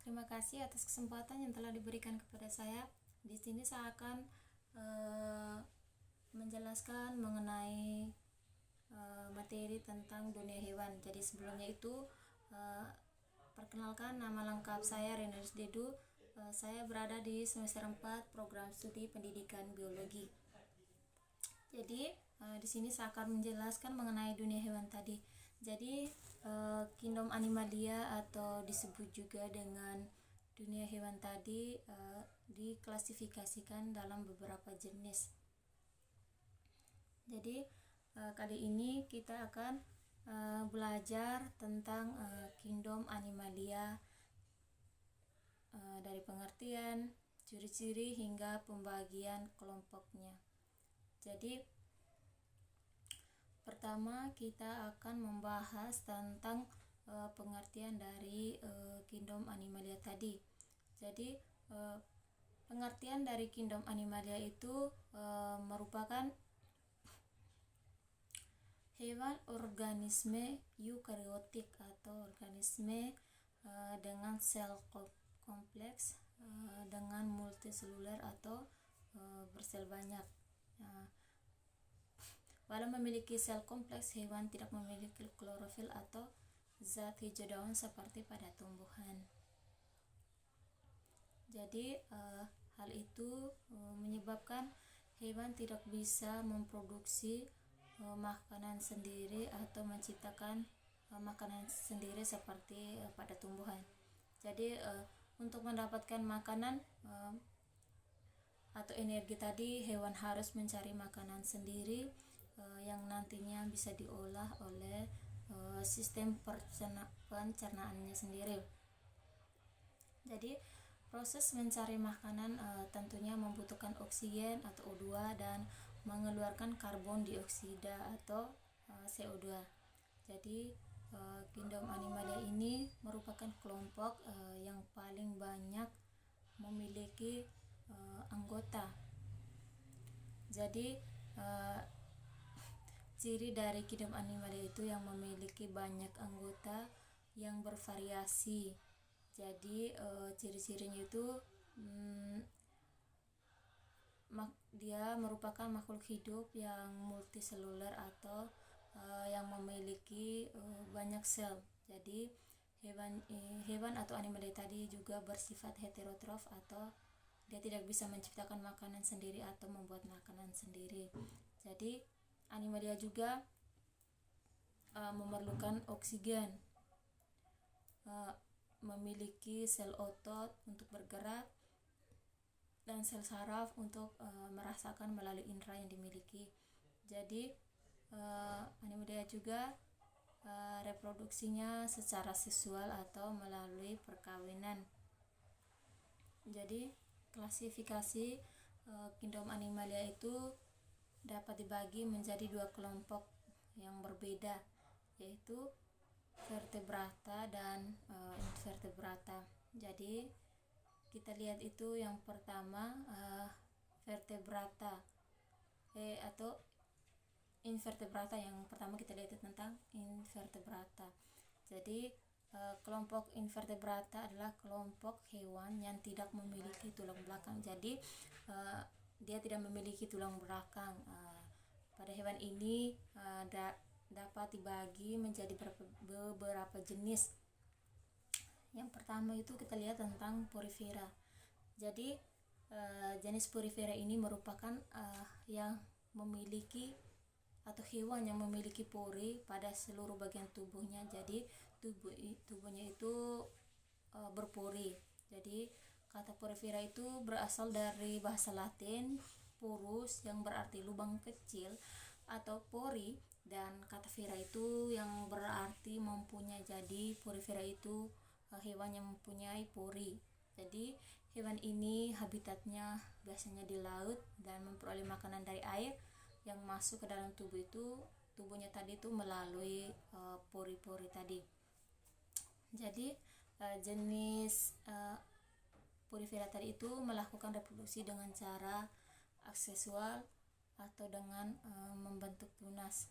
Terima kasih atas kesempatan yang telah diberikan kepada saya. Di sini saya akan menjelaskan mengenai materi tentang dunia hewan. Jadi sebelumnya itu perkenalkan, nama lengkap saya Reners Dedu. Saya berada di semester 4 program studi pendidikan biologi. Jadi di sini saya akan menjelaskan mengenai dunia hewan tadi. Jadi kingdom animalia atau disebut juga dengan dunia hewan tadi diklasifikasikan dalam beberapa jenis. Jadi kali ini kita akan belajar tentang kingdom animalia dari pengertian, ciri-ciri hingga pembagian kelompoknya. Jadi pertama kita akan membahas tentang pengertian dari kingdom animalia tadi. Jadi pengertian dari kingdom animalia itu merupakan hewan organisme eukariotik atau organisme dengan sel kompleks dengan multiseluler atau bersel banyak. Walau memiliki sel kompleks, hewan tidak memiliki klorofil atau zat hijau daun seperti pada tumbuhan. Jadi hal itu menyebabkan hewan tidak bisa memproduksi makanan sendiri atau menciptakan makanan sendiri seperti pada tumbuhan. Jadi untuk mendapatkan makanan atau energi tadi, hewan harus mencari makanan sendiri yang nantinya bisa diolah oleh sistem pencernaannya sendiri. Jadi proses mencari makanan tentunya membutuhkan oksigen atau O2 dan mengeluarkan karbon dioksida atau CO2. Jadi kingdom animalia ini merupakan kelompok yang paling banyak memiliki anggota. Jadi ciri dari kingdom animalia itu yang memiliki banyak anggota yang bervariasi. Jadi ciri-cirinya itu dia merupakan makhluk hidup yang multiseluler atau yang memiliki banyak sel. Jadi hewan atau animalia tadi juga bersifat heterotrof atau dia tidak bisa menciptakan makanan sendiri atau membuat makanan sendiri. Jadi animalia juga memerlukan oksigen, memiliki sel otot untuk bergerak dan sel saraf untuk merasakan melalui indera yang dimiliki. Jadi animalia juga reproduksinya secara seksual atau melalui perkawinan. Jadi klasifikasi kingdom animalia itu dapat dibagi menjadi dua kelompok yang berbeda, yaitu vertebrata dan invertebrata. Jadi kita lihat itu yang pertama vertebrata atau invertebrata. Yang pertama kita lihat tentang invertebrata. Jadi kelompok invertebrata adalah kelompok hewan yang tidak memiliki tulang belakang. Jadi dia tidak memiliki tulang belakang. Pada hewan ini dapat dibagi menjadi beberapa jenis. Yang pertama itu kita lihat tentang porifera. Jadi jenis porifera ini merupakan yang memiliki atau hewan yang memiliki pori pada seluruh bagian tubuhnya. Jadi tubuhnya itu berpori. Jadi kata porifera itu berasal dari bahasa Latin porus yang berarti lubang kecil atau pori, dan kata vera itu yang berarti mempunyai. Jadi porifera itu hewan yang mempunyai pori. Jadi hewan ini habitatnya biasanya di laut dan memperoleh makanan dari air yang masuk ke dalam tubuhnya tadi itu melalui pori-pori tadi. Jadi jenis porifera tadi itu melakukan reproduksi dengan cara aksesual atau dengan membentuk tunas.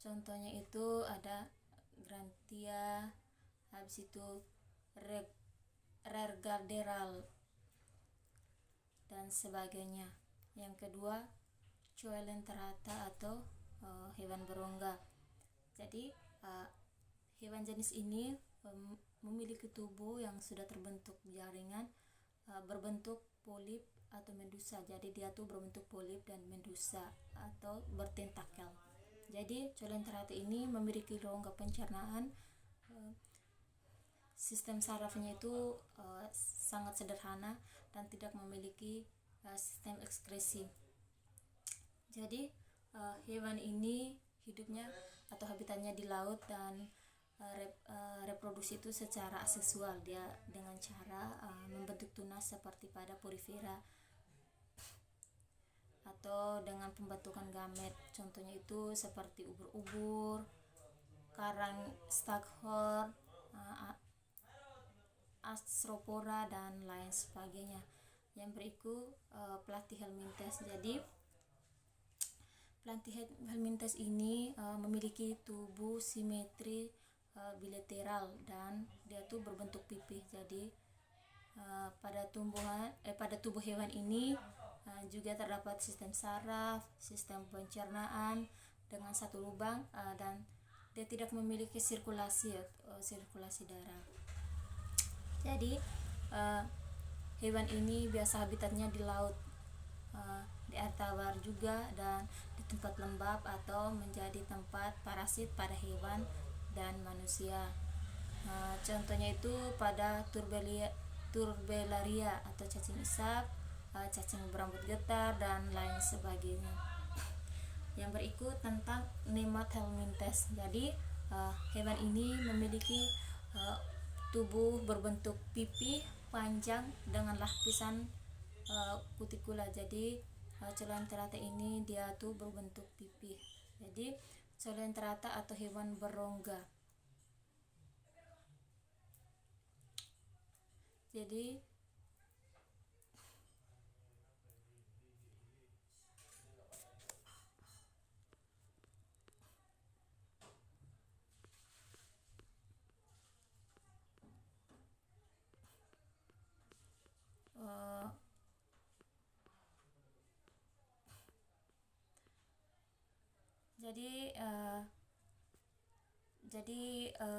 Contohnya itu ada Grantia, habis itu retroradial dan sebagainya. Yang kedua, coelenterata atau hewan berongga. Jadi hewan jenis ini memiliki tubuh yang sudah terbentuk jaringan berbentuk polip atau medusa. Jadi dia tuh berbentuk polip dan medusa atau bertentakel. Jadi coelenterata ini memiliki rongga pencernaan. Sistem sarafnya itu sangat sederhana dan tidak memiliki sistem ekskresi. Jadi hewan ini hidupnya atau habitatnya di laut dan reproduksi itu secara aseksual, dia dengan cara membentuk tunas seperti pada porifera atau dengan pembentukan gamet. Contohnya itu seperti ubur-ubur, karang staghorn, Arthropoda dan lain sebagainya. Yang berikut Platyhelminthes. Jadi Platyhelminthes ini memiliki tubuh simetri bilateral dan dia tuh berbentuk pipih. Jadi pada tubuh hewan ini juga terdapat sistem saraf, sistem pencernaan dengan satu lubang dan dia tidak memiliki sirkulasi darah. Jadi hewan ini biasa habitatnya di laut, di air tawar juga, dan di tempat lembab atau menjadi tempat parasit pada hewan dan manusia. Contohnya itu pada Turbellaria atau cacing isap, cacing berambut getar dan lain sebagainya. Yang berikut tentang Nemathelminthes. Jadi hewan ini memiliki tubuh berbentuk pipih panjang dengan lapisan kutikula. Jadi coelenterata ini dia tuh berbentuk pipih. Jadi coelenterata atau hewan berongga. Jadi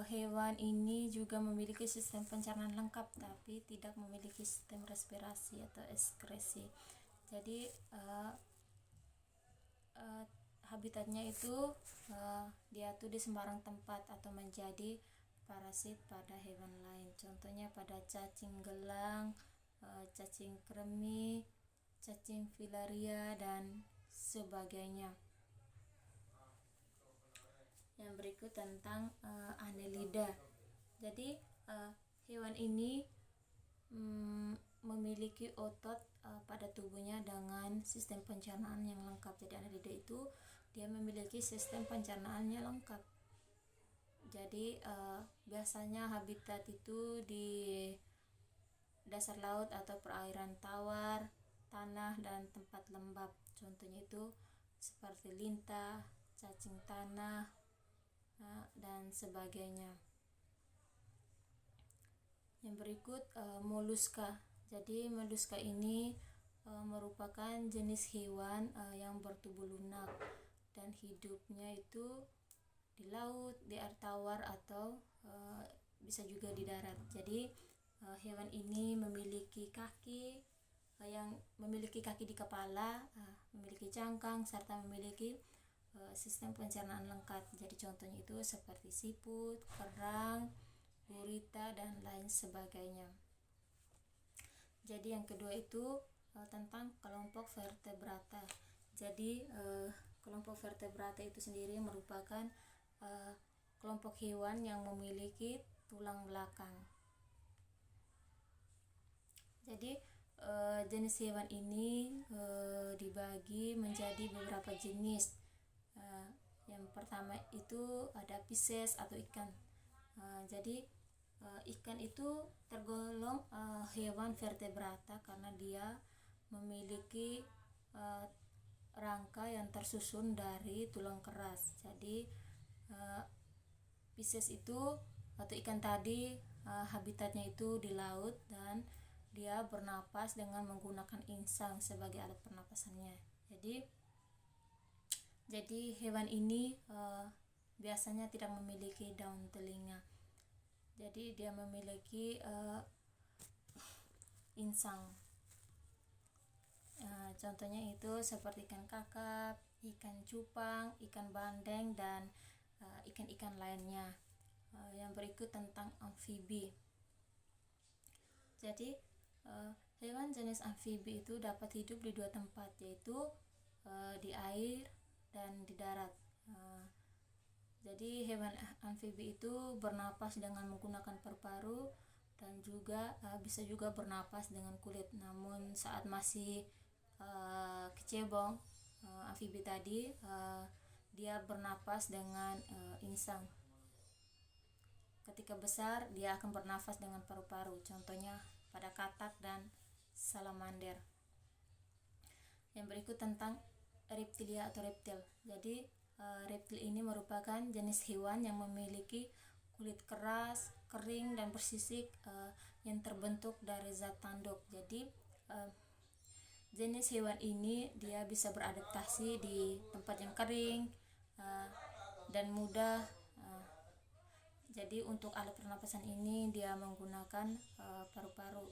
hewan ini juga memiliki sistem pencernaan lengkap tapi tidak memiliki sistem respirasi atau ekskresi. Jadi habitatnya itu dia tuh di sembarang tempat atau menjadi parasit pada hewan lain. Contohnya pada cacing gelang, cacing kremi, cacing filaria dan sebagainya. Yang berikut tentang Annelida. Jadi hewan ini memiliki otot pada tubuhnya dengan sistem pencernaan yang lengkap. Jadi Annelida itu dia memiliki sistem pencernaannya lengkap. Jadi biasanya habitat itu di dasar laut atau perairan tawar, tanah dan tempat lembab. Contohnya itu seperti lintah, cacing tanah dan sebagainya. Yang berikut Mollusca. Jadi Mollusca ini merupakan jenis hewan yang bertubuh lunak dan hidupnya itu di laut, di air tawar atau bisa juga di darat. Jadi hewan ini memiliki kaki di kepala, memiliki cangkang serta memiliki sistem pencernaan lengkap. Jadi contohnya itu seperti siput, kerang, gurita dan lain sebagainya. Jadi yang kedua itu tentang kelompok vertebrata. Jadi kelompok vertebrata itu sendiri merupakan kelompok hewan yang memiliki tulang belakang. Jadi jenis hewan ini dibagi menjadi beberapa jenis. Yang pertama itu ada Pisces atau ikan. Jadi ikan itu tergolong hewan vertebrata karena dia memiliki rangka yang tersusun dari tulang keras. Jadi Pisces itu atau ikan tadi habitatnya itu di laut, dan dia bernapas dengan menggunakan insang sebagai alat pernapasannya. Jadi hewan ini biasanya tidak memiliki daun telinga. Jadi dia memiliki insang. Contohnya itu seperti ikan kakap, ikan cupang, ikan bandeng, dan ikan-ikan lainnya. Yang berikut tentang amfibi. Jadi hewan jenis amfibi itu dapat hidup di 2 tempat, yaitu di air dan di darat. Jadi hewan amfibi itu bernapas dengan menggunakan paru-paru dan juga bisa juga bernapas dengan kulit. Namun saat masih kecebong, amfibi tadi dia bernapas dengan insang. Ketika besar dia akan bernafas dengan paru-paru, contohnya pada katak dan salamander. Yang berikut tentang reptilia atau reptil. Jadi reptil ini merupakan jenis hewan yang memiliki kulit keras, kering, dan bersisik yang terbentuk dari zat tanduk. Jadi jenis hewan ini dia bisa beradaptasi di tempat yang kering dan mudah. Jadi untuk alat pernapasan ini dia menggunakan paru-paru.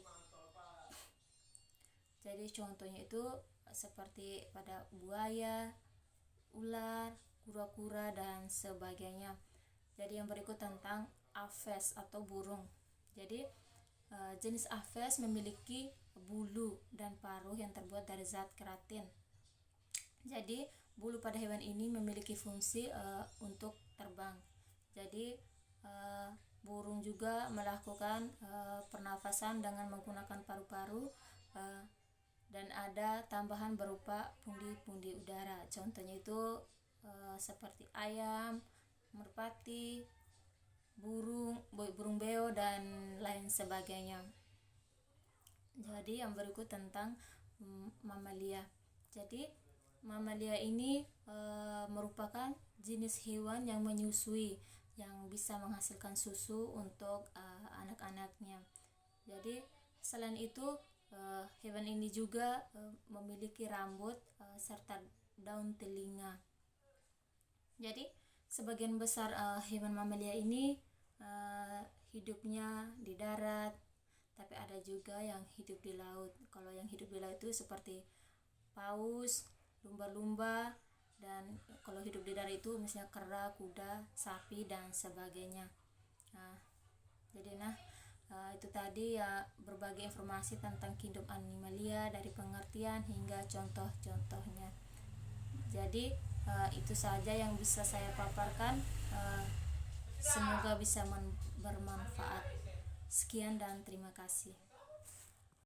Jadi contohnya itu seperti pada buaya, ular, kura-kura, dan sebagainya. Jadi yang berikut tentang aves atau burung. Jadi jenis aves memiliki bulu dan paruh yang terbuat dari zat keratin. Jadi bulu pada hewan ini memiliki fungsi untuk terbang. Jadi burung juga melakukan pernafasan dengan menggunakan paru-paru, dan ada tambahan berupa pundi-pundi udara. Contohnya itu seperti ayam, merpati, burung beo, dan lain sebagainya. Jadi yang berikut tentang mamalia. Jadi mamalia ini merupakan jenis hewan yang menyusui, yang bisa menghasilkan susu untuk anak-anaknya. Jadi selain itu hewan ini juga memiliki rambut serta daun telinga. Jadi sebagian besar hewan mamalia ini hidupnya di darat, tapi ada juga yang hidup di laut. Kalau yang hidup di laut itu seperti paus, lumba-lumba, dan kalau hidup di darat itu misalnya kera, kuda, sapi, dan sebagainya. Itu tadi ya berbagai informasi tentang kingdom animalia, dari pengertian hingga contoh-contohnya. Jadi itu saja yang bisa saya paparkan. Semoga bisa bermanfaat. Sekian dan terima kasih.